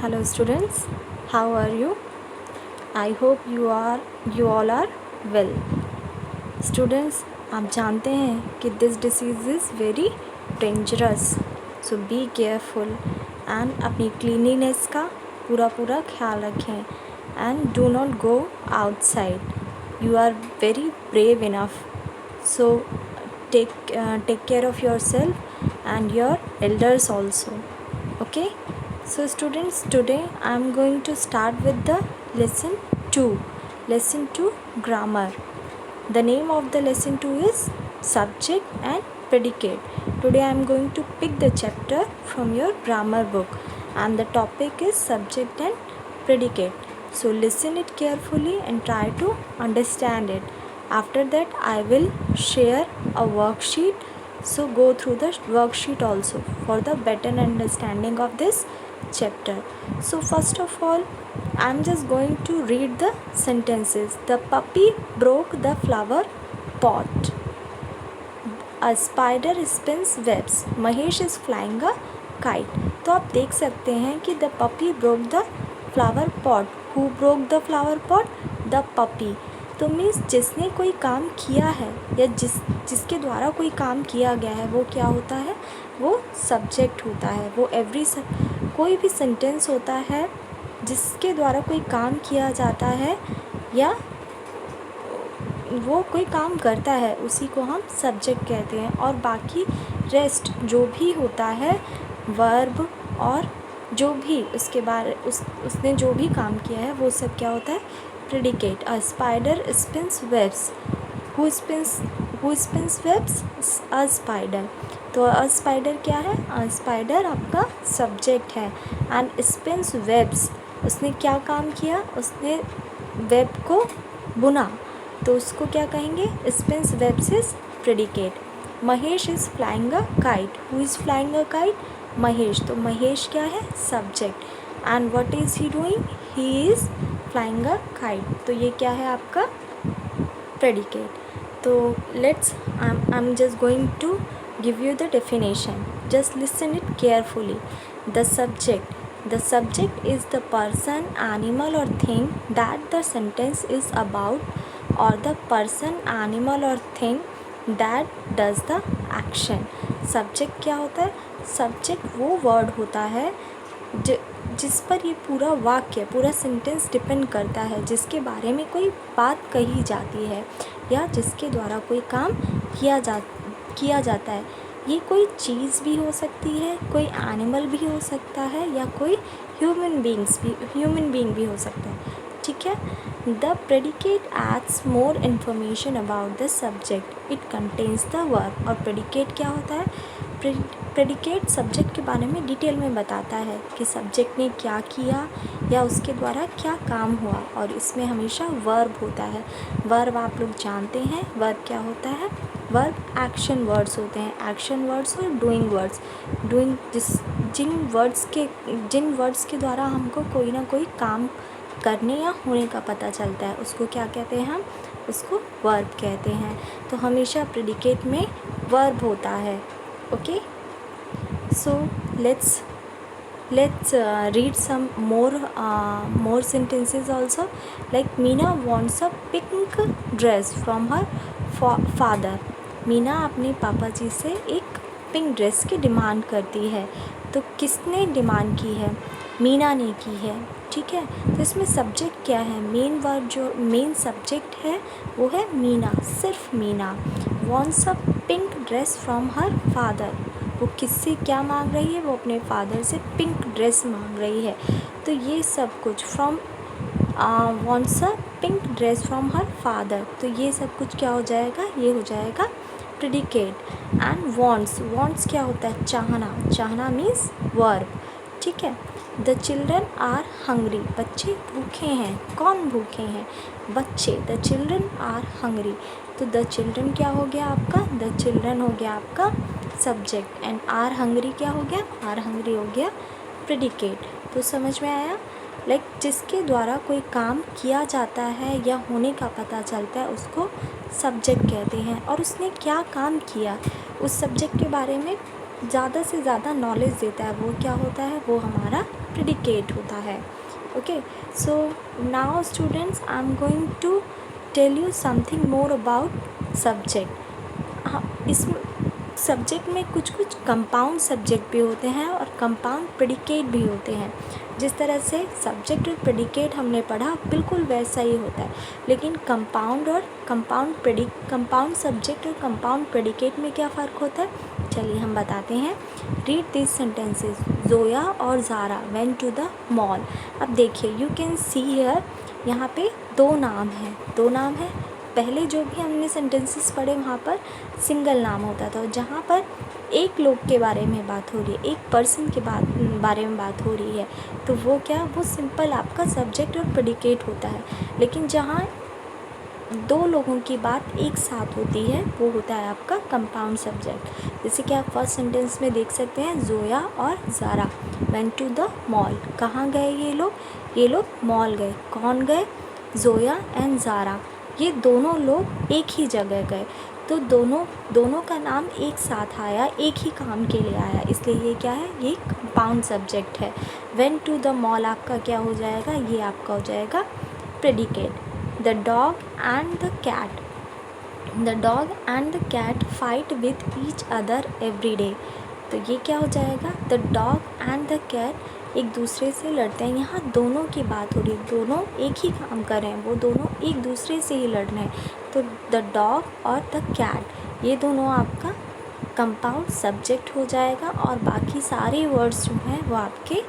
Hello students, how are you? I hope you all are well. Students, आप जानते हैं कि this disease is very dangerous. So be careful and अपनी cleanliness का पूरा ख्याल रखें and do not go outside. You are very brave enough. So take care of yourself and your elders also. Okay? So students, today I am going to start with the lesson 2 grammar. The name of the lesson 2 is subject and predicate. Today I am going to pick the chapter from your grammar book and the topic is subject and predicate. So listen it carefully and try to understand it. After that I will share a worksheet. So go through the worksheet also for the better understanding of this chapter. So first of all, I am just going to read the sentences. The puppy broke the flower pot. A spider spins webs. Mahesh is flying a kite. तो आप देख सकते हैं कि the puppy broke the flower pot. Who broke the flower pot? The puppy. तो means जिसने कोई काम किया है या जिसके द्वारा कोई काम किया गया है वो क्या होता है, वो सब्जेक्ट होता है. वो कोई भी सेंटेंस होता है जिसके द्वारा कोई काम किया जाता है या वो कोई काम करता है उसी को हम सब्जेक्ट कहते हैं. और बाकी रेस्ट जो भी होता है वर्ब और जो भी उसके बारे उसने जो भी काम किया है वो सब क्या होता है, predicate. A spider spins webs. Who spins webs? A spider. तो अ स्पाइडर क्या है? अ स्पाइडर आपका सब्जेक्ट है. एंड स्पिन्स वेब्स, उसने क्या काम किया, उसने वेब को बुना, तो उसको क्या कहेंगे, spins webs is predicate. Mahesh is flying a kite. Who is flying a kite? Mahesh. तो महेश क्या है, subject. And what is he doing? He is flying a kite. तो ये क्या है आपका प्रेडिकेट. तो let's I am just going to give you the definition. Just listen it carefully. The subject is the person, animal or thing that the sentence is about, or the person, animal or thing that does the action. Subject क्या होता है? Subject वो word होता है जिस पर ये पूरा वाक्य, पूरा सेंटेंस डिपेंड करता है, जिसके बारे में कोई बात कही जाती है या जिसके द्वारा कोई काम किया जाता है. ये कोई चीज़ भी हो सकती है, कोई एनिमल भी हो सकता है या कोई ह्यूमन बीइंग भी हो सकता है. ठीक है. The predicate adds more information about the subject. It contains the verb. और प्रेडिकेट क्या होता है? प्रेडिकेट सब्जेक्ट के बारे में डिटेल में बताता है कि सब्जेक्ट ने क्या किया या उसके द्वारा क्या काम हुआ. और इसमें हमेशा वर्ब होता है. वर्ब आप लोग जानते हैं वर्ब क्या होता है. वर्ब एक्शन वर्ड्स होते हैं. एक्शन वर्ड्स और डूइंग वर्ड्स. डूइंग जिन वर्ड्स के द्वारा हमको कोई ना कोई काम करने या होने का पता चलता है उसको क्या कहते हैं, हम उसको वर्ब कहते हैं. तो हमेशा प्रेडिकेट में वर्ब होता है. Okay. So let's read some more sentences also. Like Meena wants a pink dress from her father. Meena अपने पापा जी से एक पिंक ड्रेस की डिमांड करती है. तो किसने डिमांड की है? मीना ने की है. ठीक है. तो इसमें सब्जेक्ट क्या है? मेन वर्ड जो मेन सब्जेक्ट है वो है मीना, सिर्फ Meena. Wants a pink dress from her father. वो किससे क्या मांग रही है? वो अपने फादर से पिंक ड्रेस मांग रही है. तो ये सब कुछ from wants a pink dress from her father. तो ये सब कुछ क्या हो जाएगा? ये हो जाएगा प्रेडिकेट. एंड वॉन्ट्स क्या होता है? चाहना मीन्स वर्ब. ठीक है. The children are hungry. बच्चे भूखे हैं. कौन भूखे हैं? बच्चे. The children are hungry. तो द चिल्ड्रन क्या हो गया आपका? द चिल्ड्रन हो गया आपका सब्जेक्ट. एंड आर हंग्री क्या हो गया? आर हंग्री हो गया प्रेडिकेट. तो समझ में आया? लाइक जिसके द्वारा कोई काम किया जाता है या होने का पता चलता है उसको सब्जेक्ट कहते हैं. और उसने क्या काम किया उस सब्जेक्ट के बारे में ज़्यादा से ज़्यादा नॉलेज देता है वो क्या होता है, वो हमारा प्रेडिकेट होता है। Okay, so now students I am going to tell you something more about subject. हाँ, इस सब्जेक्ट में कुछ कुछ कंपाउंड सब्जेक्ट भी होते हैं और कंपाउंड प्रेडिकेट भी होते हैं। जिस तरह से सब्जेक्ट और प्रेडिकेट हमने पढ़ा बिल्कुल वैसा ही होता है, लेकिन कंपाउंड सब्जेक्ट और कंपाउंड प्रेडिकेट में क्या फ़र्क होता है, चलिए हम बताते हैं। रीड दिस सेंटेंसेस, जोया और Zara went to the mall. अब देखिए, यू कैन सी हियर, यहाँ पे दो नाम है। पहले जो भी हमने सेंटेंसेस पढ़े वहाँ पर सिंगल नाम होता था, जहाँ पर एक लोग के बारे में बात हो रही है, एक पर्सन के बारे में बात हो रही है, तो वो क्या, वो सिंपल आपका सब्जेक्ट और प्रेडिकेट होता है। लेकिन जहाँ दो लोगों की बात एक साथ होती है वो होता है आपका कंपाउंड सब्जेक्ट। जैसे कि आप फर्स्ट सेंटेंस में देख सकते हैं, जोया और Zara went to the mall. कहाँ गए ये लोग मॉल गए। कौन गए, जोया एंड ज़ारा, ये दोनों लोग एक ही जगह गए। तो दोनों का नाम एक साथ आया, एक ही काम के लिए आया, इसलिए ये क्या है, ये कंपाउंड सब्जेक्ट है। वेंट टू द मॉल आपका क्या हो जाएगा, ये आपका हो जाएगा predicate. The dog and the cat fight with each other every day. तो ये क्या हो जाएगा, the dog and the cat एक दूसरे से लड़ते हैं। यहाँ दोनों की बात हो रही है, दोनों एक ही काम कर रहे हैं, वो दोनों एक दूसरे से ही लड़ रहे हैं। तो द डॉग और द कैट ये दोनों आपका कंपाउंड सब्जेक्ट हो जाएगा, और बाकी सारे वर्ड्स जो हैं वो आपके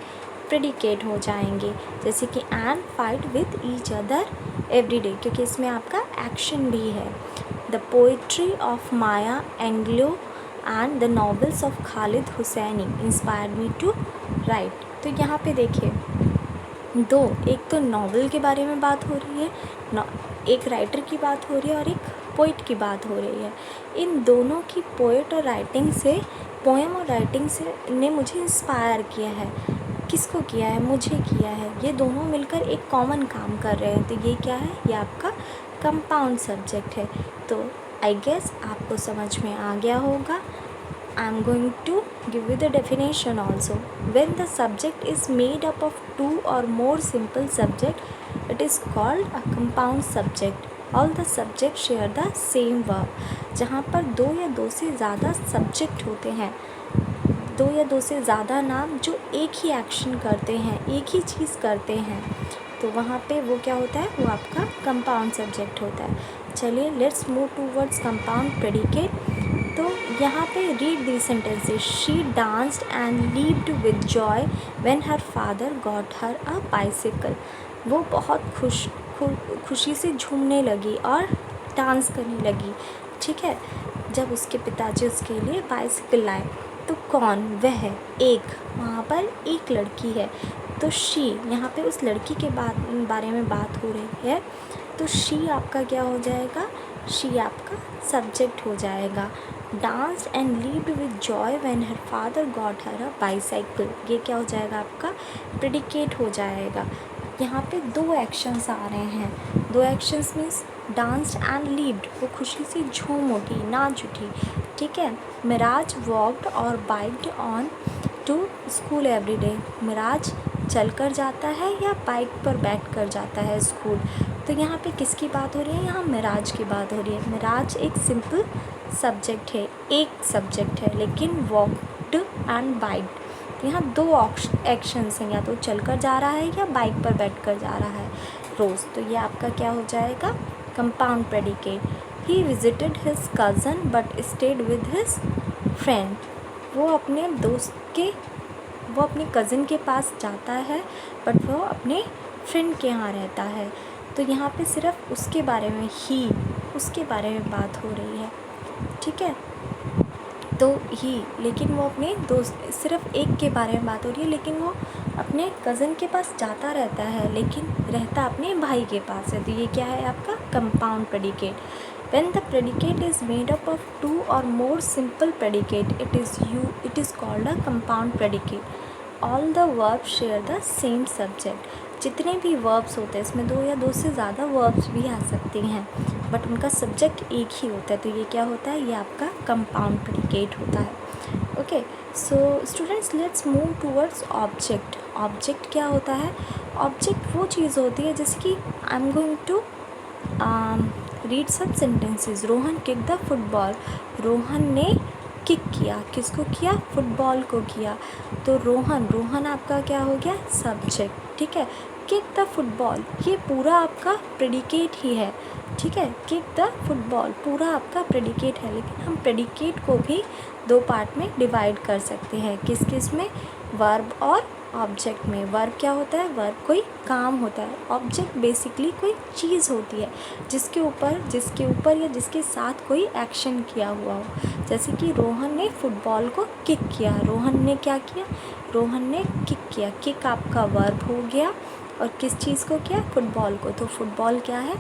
प्रेडिकेट हो जाएंगे। जैसे कि and fight with each other every day, क्योंकि इसमें आपका एक्शन भी है। The poetry of Maya Angelou and the novels of Khaled Hosseini inspired me to write. तो यहाँ पे देखिए, एक तो नॉवेल के बारे में बात हो रही है, एक राइटर की बात हो रही है और एक पोइट की बात हो रही है। इन दोनों की पोएम और राइटिंग से ने मुझे इंस्पायर किया है। किसको किया है, मुझे किया है। ये दोनों मिलकर एक कॉमन काम कर रहे हैं, तो ये क्या है, ये आपका कंपाउंड सब्जेक्ट है। तो आई गेस आपको समझ में आ गया होगा। I am going to give you the definition also. When the subject is made up of two or more simple subjects, it is called a compound subject. All the subjects share the same verb. जहाँ पर दो या दो से ज़्यादा subject होते हैं, दो या दो से ज़्यादा नाम जो एक ही एक्शन करते हैं, एक ही चीज़ करते हैं, तो वहाँ पे वो क्या होता है, वो आपका कंपाउंड सब्जेक्ट होता है। चलिए let's move towards compound predicate. तो यहाँ पे read the sentences, she danced and leaped with Joy when her father got her a bicycle. वो बहुत खुशी से झूमने लगी और डांस करने लगी, ठीक है, जब उसके पिताजी उसके लिए बाइसिकल लाए। तो कौन, वह, एक, वहाँ पर एक लड़की है, तो शी, यहाँ पे उस लड़की के बारे में बात हो रही है, तो शी आपका क्या हो जाएगा, शी आपका सब्जेक्ट हो जाएगा। Dance and levied with Joy when her father got her a bicycle, ये क्या हो जाएगा, आपका प्रेडिकेट हो जाएगा। यहाँ पे दो एक्शंस आ रहे हैं, दो actions means danced and levied, वो खुशी से झूम उठी, नाच उठी, ठीक है। मिराज वॉक्ड और biked on to school every day, Miraj चल कर जाता है या बाइक पर बैठ कर जाता है स्कूल। तो यहाँ पे किसकी बात हो रही है, यहाँ मिराज की बात हो रही है। मिराज एक सिंपल सब्जेक्ट है, एक सब्जेक्ट है, लेकिन वॉक्ड एंड बाइक्ड, यहाँ दो एक्शंस हैं, या तो चल कर जा रहा है या बाइक पर बैठ कर जा रहा है रोज़। तो ये आपका क्या हो जाएगा, compound predicate. He visited his cousin but stayed with his friend, वो अपने कज़न के पास जाता है बट वो अपने फ्रेंड के यहाँ रहता है। तो यहाँ पे सिर्फ उसके बारे में उसके बारे में बात हो रही है, ठीक है। तो लेकिन वो अपने दोस्त, सिर्फ एक के बारे में बात हो रही है, लेकिन वो अपने कज़न के पास जाता रहता है, लेकिन रहता अपने भाई के पास है। तो ये क्या है, आपका compound predicate. When the predicate is made up of two or more simple predicate, it is called a compound predicate. All the verbs share the same subject. जितने भी verbs होते हैं, इसमें दो या दो से ज़्यादा verbs भी आ सकती हैं, बट उनका सब्जेक्ट एक ही होता है। तो ये क्या होता है, ये आपका कंपाउंड प्रेडिकेट होता है। Okay, so students let's move towards object. Object क्या होता है? ऑब्जेक्ट वो चीज़ होती है जैसे कि I am going to read some sentences. Rohan kick the football. Rohan ने किक किया, किसको किया? फुटबॉल को किया। तो रोहन आपका क्या हो गया? सब्जेक्ट, ठीक है। किक द फुटबॉल, ये पूरा आपका प्रेडिकेट ही है, ठीक है। किक द फुटबॉल पूरा आपका प्रेडिकेट है, लेकिन हम प्रेडिकेट को भी दो पार्ट में डिवाइड कर सकते हैं। किस किस में? वर्ब और ऑब्जेक्ट में। वर्ब क्या होता है? वर्ब कोई काम होता है। ऑब्जेक्ट बेसिकली कोई चीज़ होती है जिसके ऊपर या जिसके साथ कोई एक्शन किया हुआ हो। जैसे कि रोहन ने फुटबॉल को किक किया। रोहन ने क्या किया? रोहन ने किक किया। किक आपका वर्ब हो गया, और किस चीज़ को किया? फुटबॉल को। तो फुटबॉल क्या है?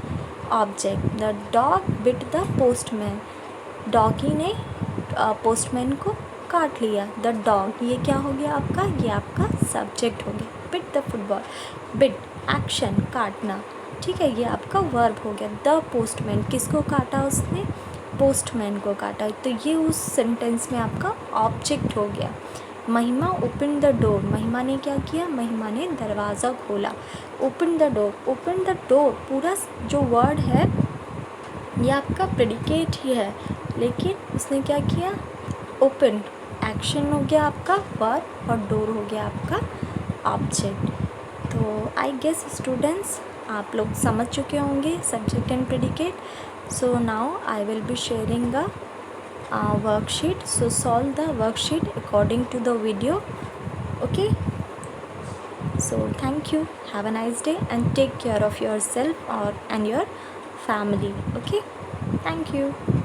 Object. The dog bit the postman. Doggy ने पोस्टमैन को काट लिया। द डॉग, ये क्या हो गया आपका? ये आपका सब्जेक्ट हो गया। Bit the football, bit action, काटना, ठीक है, ये आपका वर्ब हो गया। द पोस्टमैन, किसको काटा उसने? पोस्टमैन को काटा। तो ये उस सेंटेंस में आपका ऑब्जेक्ट हो गया। महिमा ओपन द डोर। महिमा ने क्या किया? महिमा ने दरवाज़ा खोला। Open the door, open the door पूरा जो वर्ड है ये आपका प्रेडिकेट ही है, लेकिन उसने क्या किया? ओपन, एक्शन हो गया आपका वर्ब, और डोर हो गया आपका ऑब्जेक्ट। तो आई गेस स्टूडेंट्स आप लोग समझ चुके होंगे subject and predicate. So now I will be sharing a worksheet, so solve the worksheet according to the video. Okay, so thank you, have a nice day, and take care of yourself and your family. Okay, thank you.